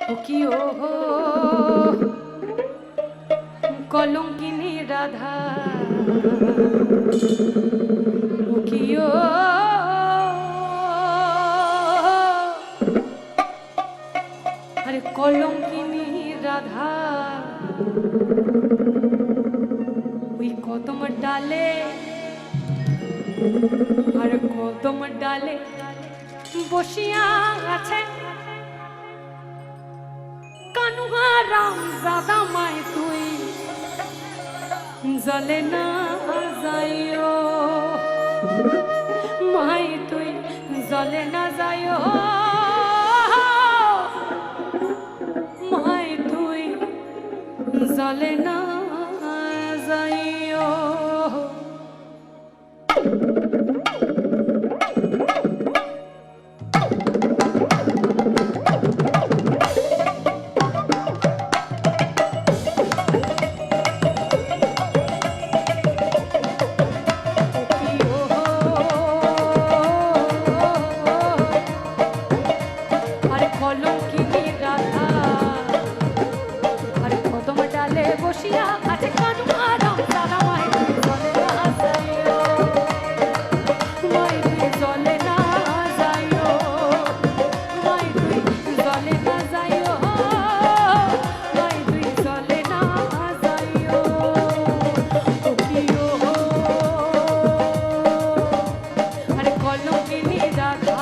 ও কি ও কলঙ্কিনী রাধা ও কি ও আরে কলঙ্কিনী রাধা ওই কদম ডালে আর কদম ডালে বসিয়া আছে কানুহা রাম জাদা মায় তুই জলে না যাইও মায় তুই জলে না যাইও মায় তুই জলে না যাইও বসিয়া আছে কানু আরাম সারা মাই জলে না যাইও মাই তুই জলে না যাইও মাই তুই জলে না যাইও মাই তুই জলে না যাইও ও কি ও আরে কলঙ্কিনী রাধা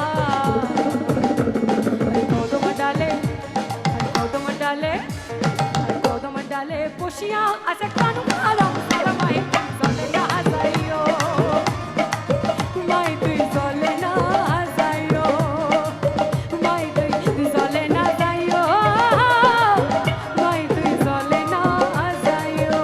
আরে কদম ডালে ডালে বসিয়া আছে কানু আরাম সারা মাই জলে না যাইও মাই তুই জলে না যাইও মাই তুই জলে না যাইও মাই তুই জলে না যাইও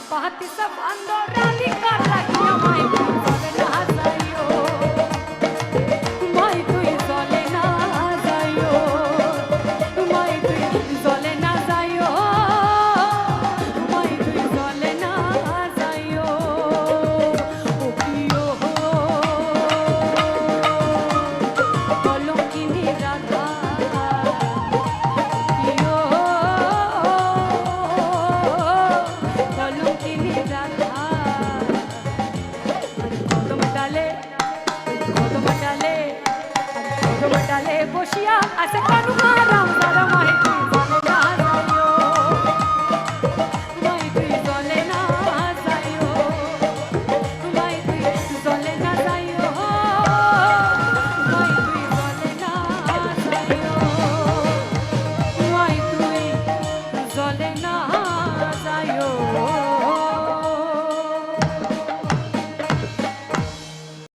Pahati sa bandor rali kar lagiya mai